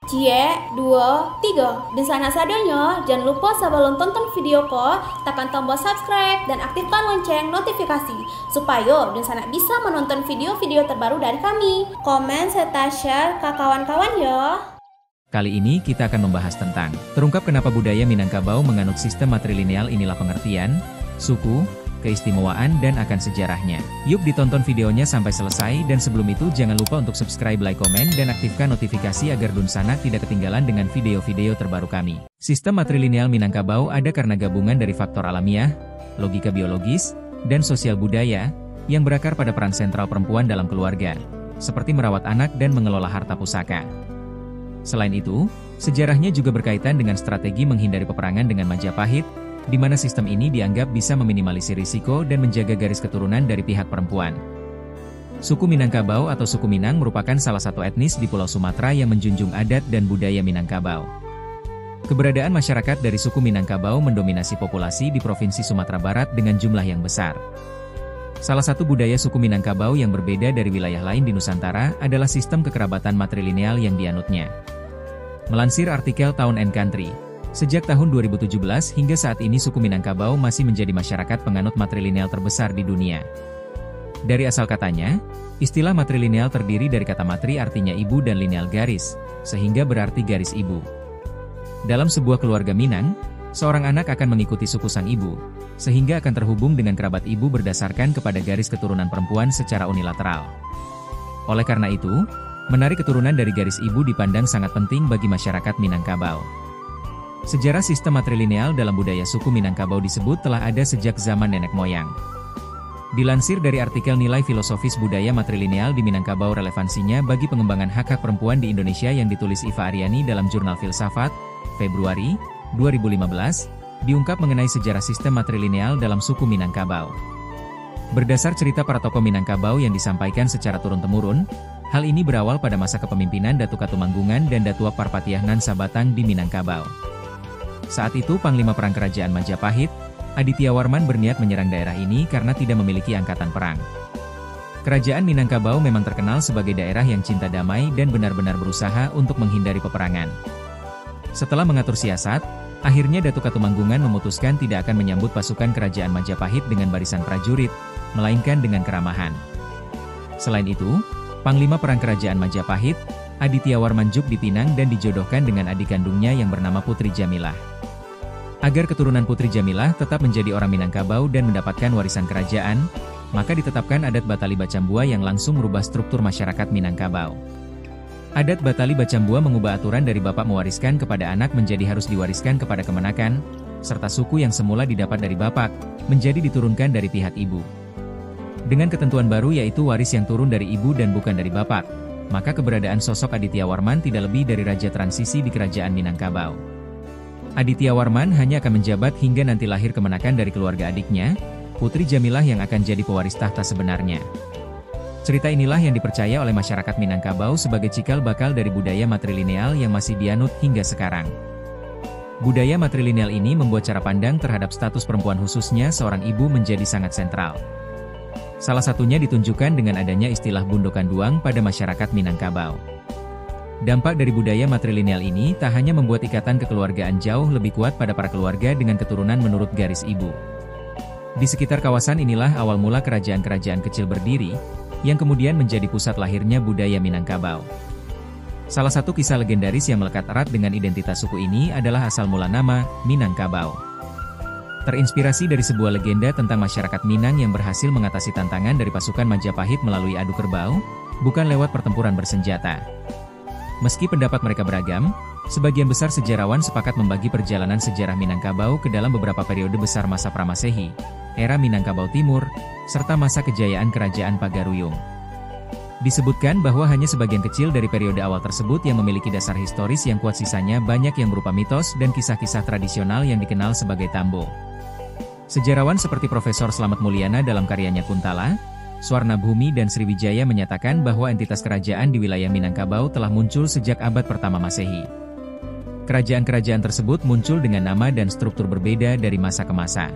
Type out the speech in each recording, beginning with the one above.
Cie, dua, tiga. Dan sana sadanya, jangan lupa sebelum tonton video ko, tekan tombol subscribe dan aktifkan lonceng notifikasi supaya dan sana bisa menonton video-video terbaru dari kami. Komen serta share ke kawan-kawan ya. Kali ini kita akan membahas tentang terungkap kenapa budaya Minangkabau menganut sistem matrilineal. Inilah pengertian, suku, keistimewaan, dan akan sejarahnya. Yuk ditonton videonya sampai selesai, dan sebelum itu jangan lupa untuk subscribe, like, komen, dan aktifkan notifikasi agar Dunsana tidak ketinggalan dengan video-video terbaru kami. Sistem matrilineal Minangkabau ada karena gabungan dari faktor alamiah, logika biologis, dan sosial budaya, yang berakar pada peran sentral perempuan dalam keluarga, seperti merawat anak dan mengelola harta pusaka. Selain itu, sejarahnya juga berkaitan dengan strategi menghindari peperangan dengan Majapahit, di mana sistem ini dianggap bisa meminimalisir risiko dan menjaga garis keturunan dari pihak perempuan. Suku Minangkabau atau suku Minang merupakan salah satu etnis di Pulau Sumatera yang menjunjung adat dan budaya Minangkabau. Keberadaan masyarakat dari suku Minangkabau mendominasi populasi di Provinsi Sumatera Barat dengan jumlah yang besar. Salah satu budaya suku Minangkabau yang berbeda dari wilayah lain di Nusantara adalah sistem kekerabatan matrilineal yang dianutnya. Melansir artikel Town & Country, sejak tahun 2017 hingga saat ini suku Minangkabau masih menjadi masyarakat penganut matrilineal terbesar di dunia. Dari asal katanya, istilah matrilineal terdiri dari kata matri artinya ibu dan lineal garis, sehingga berarti garis ibu. Dalam sebuah keluarga Minang, seorang anak akan mengikuti suku sang ibu, sehingga akan terhubung dengan kerabat ibu berdasarkan kepada garis keturunan perempuan secara unilateral. Oleh karena itu, menarik keturunan dari garis ibu dipandang sangat penting bagi masyarakat Minangkabau. Sejarah sistem matrilineal dalam budaya suku Minangkabau disebut telah ada sejak zaman nenek moyang. Dilansir dari artikel Nilai Filosofis Budaya Matrilineal di Minangkabau, relevansinya bagi pengembangan hak-hak perempuan di Indonesia yang ditulis Iva Aryani dalam Jurnal Filsafat, Februari 2015, diungkap mengenai sejarah sistem matrilineal dalam suku Minangkabau. Berdasar cerita para tokoh Minangkabau yang disampaikan secara turun-temurun, hal ini berawal pada masa kepemimpinan Datu Katumanggungan dan Datua Parpatiah Nan Sabatang di Minangkabau. Saat itu Panglima Perang Kerajaan Majapahit, Aditya Warman berniat menyerang daerah ini karena tidak memiliki angkatan perang. Kerajaan Minangkabau memang terkenal sebagai daerah yang cinta damai dan benar-benar berusaha untuk menghindari peperangan. Setelah mengatur siasat, akhirnya Datu Katumanggungan memutuskan tidak akan menyambut pasukan Kerajaan Majapahit dengan barisan prajurit, melainkan dengan keramahan. Selain itu, Panglima Perang Kerajaan Majapahit, Aditya Warmanjuk dipinang dan dijodohkan dengan adik kandungnya yang bernama Putri Jamilah. Agar keturunan Putri Jamilah tetap menjadi orang Minangkabau dan mendapatkan warisan kerajaan, maka ditetapkan adat Batali Bacambua yang langsung merubah struktur masyarakat Minangkabau. Adat Batali Bacambua mengubah aturan dari bapak mewariskan kepada anak menjadi harus diwariskan kepada kemenakan, serta suku yang semula didapat dari bapak, menjadi diturunkan dari pihak ibu. Dengan ketentuan baru yaitu waris yang turun dari ibu dan bukan dari bapak, maka keberadaan sosok Aditya Warman tidak lebih dari raja transisi di kerajaan Minangkabau. Aditya Warman hanya akan menjabat hingga nanti lahir kemenakan dari keluarga adiknya, Putri Jamilah yang akan jadi pewaris tahta sebenarnya. Cerita inilah yang dipercaya oleh masyarakat Minangkabau sebagai cikal bakal dari budaya matrilineal yang masih dianut hingga sekarang. Budaya matrilineal ini membuat cara pandang terhadap status perempuan khususnya seorang ibu menjadi sangat sentral. Salah satunya ditunjukkan dengan adanya istilah bundokan duang pada masyarakat Minangkabau. Dampak dari budaya matrilineal ini tak hanya membuat ikatan kekeluargaan jauh lebih kuat pada para keluarga dengan keturunan menurut garis ibu. Di sekitar kawasan inilah awal mula kerajaan-kerajaan kecil berdiri, yang kemudian menjadi pusat lahirnya budaya Minangkabau. Salah satu kisah legendaris yang melekat erat dengan identitas suku ini adalah asal mula nama Minangkabau. Terinspirasi dari sebuah legenda tentang masyarakat Minang yang berhasil mengatasi tantangan dari pasukan Majapahit melalui adu kerbau, bukan lewat pertempuran bersenjata. Meski pendapat mereka beragam, sebagian besar sejarawan sepakat membagi perjalanan sejarah Minangkabau ke dalam beberapa periode besar masa Pramasehi, era Minangkabau Timur, serta masa kejayaan Kerajaan Pagaruyung. Disebutkan bahwa hanya sebagian kecil dari periode awal tersebut yang memiliki dasar historis yang kuat, sisanya banyak yang berupa mitos dan kisah-kisah tradisional yang dikenal sebagai tambo. Sejarawan seperti Profesor Slamet Mulyana dalam karyanya Kuntala, Swarna Bhumi dan Sriwijaya menyatakan bahwa entitas kerajaan di wilayah Minangkabau telah muncul sejak abad pertama Masehi. Kerajaan-kerajaan tersebut muncul dengan nama dan struktur berbeda dari masa ke masa.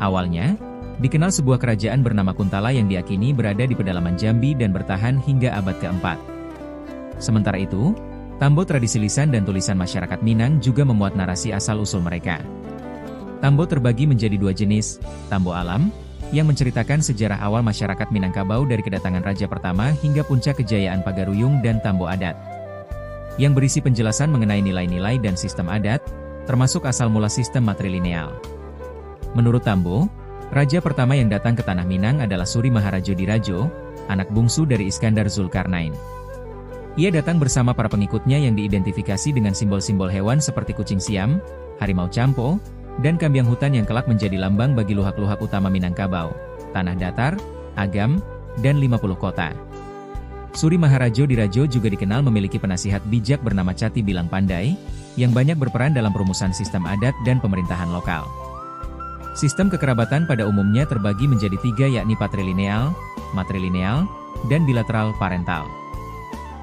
Awalnya, dikenal sebuah kerajaan bernama Kuntala yang diyakini berada di pedalaman Jambi dan bertahan hingga abad keempat. Sementara itu, Tambo tradisi lisan dan tulisan masyarakat Minang juga memuat narasi asal-usul mereka. Tambo terbagi menjadi dua jenis, tambo alam, yang menceritakan sejarah awal masyarakat Minangkabau dari kedatangan raja pertama hingga puncak kejayaan Pagaruyung, dan tambo adat, yang berisi penjelasan mengenai nilai-nilai dan sistem adat, termasuk asal mula sistem matrilineal. Menurut Tambo, raja pertama yang datang ke tanah Minang adalah Suri Maharajo Dirajo, anak bungsu dari Iskandar Zulkarnain. Ia datang bersama para pengikutnya yang diidentifikasi dengan simbol-simbol hewan seperti kucing siam, harimau campo, dan kambiang hutan yang kelak menjadi lambang bagi luhak-luhak utama Minangkabau, tanah datar, agam, dan 50 kota. Suri Maharajo Dirajo juga dikenal memiliki penasihat bijak bernama Cati Bilang Pandai, yang banyak berperan dalam perumusan sistem adat dan pemerintahan lokal. Sistem kekerabatan pada umumnya terbagi menjadi tiga, yakni patrilineal, matrilineal, dan bilateral parental.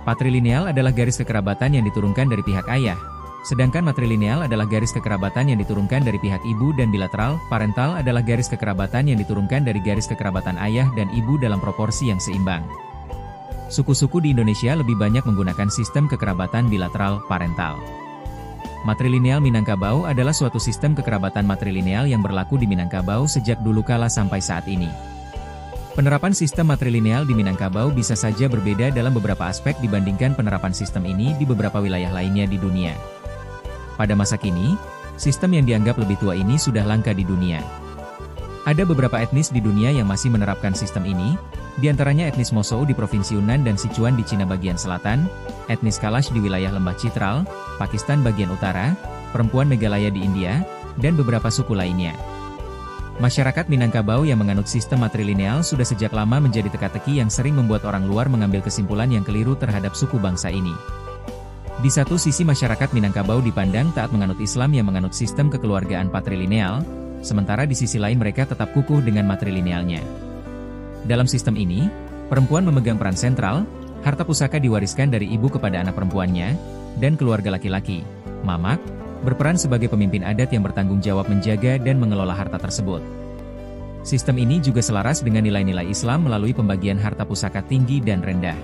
Patrilineal adalah garis kekerabatan yang diturunkan dari pihak ayah, sedangkan matrilineal adalah garis kekerabatan yang diturunkan dari pihak ibu, dan bilateral parental adalah garis kekerabatan yang diturunkan dari garis kekerabatan ayah dan ibu dalam proporsi yang seimbang. Suku-suku di Indonesia lebih banyak menggunakan sistem kekerabatan bilateral parental. Matrilineal Minangkabau adalah suatu sistem kekerabatan matrilineal yang berlaku di Minangkabau sejak dulu kala sampai saat ini. Penerapan sistem matrilineal di Minangkabau bisa saja berbeda dalam beberapa aspek dibandingkan penerapan sistem ini di beberapa wilayah lainnya di dunia. Pada masa kini, sistem yang dianggap lebih tua ini sudah langka di dunia. Ada beberapa etnis di dunia yang masih menerapkan sistem ini, di antaranya etnis Mosou di Provinsi Yunnan dan Sichuan di Cina bagian selatan, etnis Kalash di wilayah Lembah Chitral, Pakistan bagian utara, perempuan Meghalaya di India, dan beberapa suku lainnya. Masyarakat Minangkabau yang menganut sistem matrilineal sudah sejak lama menjadi teka-teki yang sering membuat orang luar mengambil kesimpulan yang keliru terhadap suku bangsa ini. Di satu sisi masyarakat Minangkabau dipandang taat menganut Islam yang menganut sistem kekeluargaan patrilineal, sementara di sisi lain mereka tetap kukuh dengan matrilinealnya. Dalam sistem ini, perempuan memegang peran sentral, harta pusaka diwariskan dari ibu kepada anak perempuannya, dan keluarga laki-laki, mamak, berperan sebagai pemimpin adat yang bertanggung jawab menjaga dan mengelola harta tersebut. Sistem ini juga selaras dengan nilai-nilai Islam melalui pembagian harta pusaka tinggi dan rendah.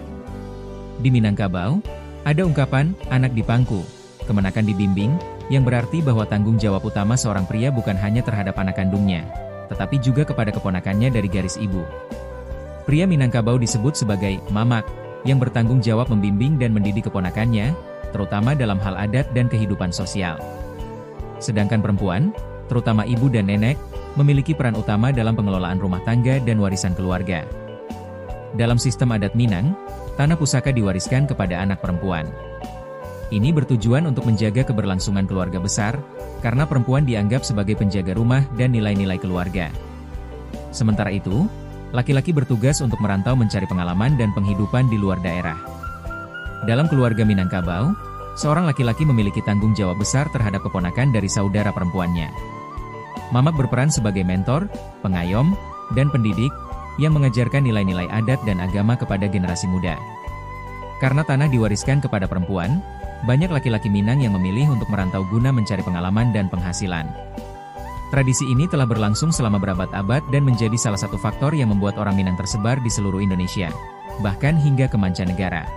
Di Minangkabau, ada ungkapan, anak dipangku, kemenakan dibimbing, yang berarti bahwa tanggung jawab utama seorang pria bukan hanya terhadap anak kandungnya, tetapi juga kepada keponakannya dari garis ibu. Pria Minangkabau disebut sebagai mamak, yang bertanggung jawab membimbing dan mendidik keponakannya, terutama dalam hal adat dan kehidupan sosial. Sedangkan perempuan, terutama ibu dan nenek, memiliki peran utama dalam pengelolaan rumah tangga dan warisan keluarga. Dalam sistem adat Minang, tanah pusaka diwariskan kepada anak perempuan. Ini bertujuan untuk menjaga keberlangsungan keluarga besar, karena perempuan dianggap sebagai penjaga rumah dan nilai-nilai keluarga. Sementara itu, laki-laki bertugas untuk merantau mencari pengalaman dan penghidupan di luar daerah. Dalam keluarga Minangkabau, seorang laki-laki memiliki tanggung jawab besar terhadap keponakan dari saudara perempuannya. Mamak berperan sebagai mentor, pengayom, dan pendidik, yang mengajarkan nilai-nilai adat dan agama kepada generasi muda. Karena tanah diwariskan kepada perempuan, banyak laki-laki Minang yang memilih untuk merantau guna mencari pengalaman dan penghasilan. Tradisi ini telah berlangsung selama berabad-abad dan menjadi salah satu faktor yang membuat orang Minang tersebar di seluruh Indonesia, bahkan hingga ke mancanegara.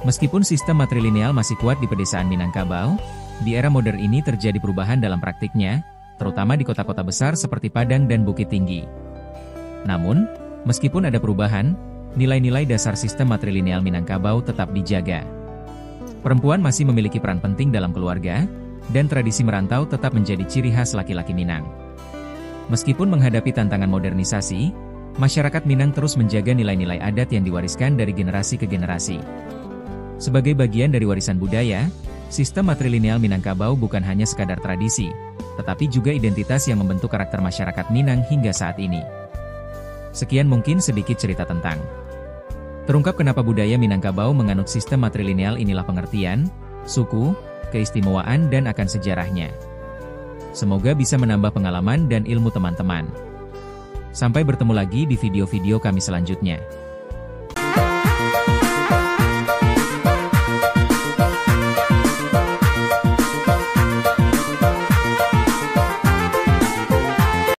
Meskipun sistem matrilineal masih kuat di pedesaan Minangkabau, di era modern ini terjadi perubahan dalam praktiknya, terutama di kota-kota besar seperti Padang dan Bukit Tinggi. Namun, meskipun ada perubahan, nilai-nilai dasar sistem matrilineal Minangkabau tetap dijaga. Perempuan masih memiliki peran penting dalam keluarga, dan tradisi merantau tetap menjadi ciri khas laki-laki Minang. Meskipun menghadapi tantangan modernisasi, masyarakat Minang terus menjaga nilai-nilai adat yang diwariskan dari generasi ke generasi. Sebagai bagian dari warisan budaya, sistem matrilineal Minangkabau bukan hanya sekadar tradisi, tetapi juga identitas yang membentuk karakter masyarakat Minang hingga saat ini. Sekian mungkin sedikit cerita tentang terungkap kenapa budaya Minangkabau menganut sistem matrilineal. Inilah pengertian, suku, keistimewaan dan akan sejarahnya. Semoga bisa menambah pengalaman dan ilmu teman-teman. Sampai bertemu lagi di video-video kami selanjutnya.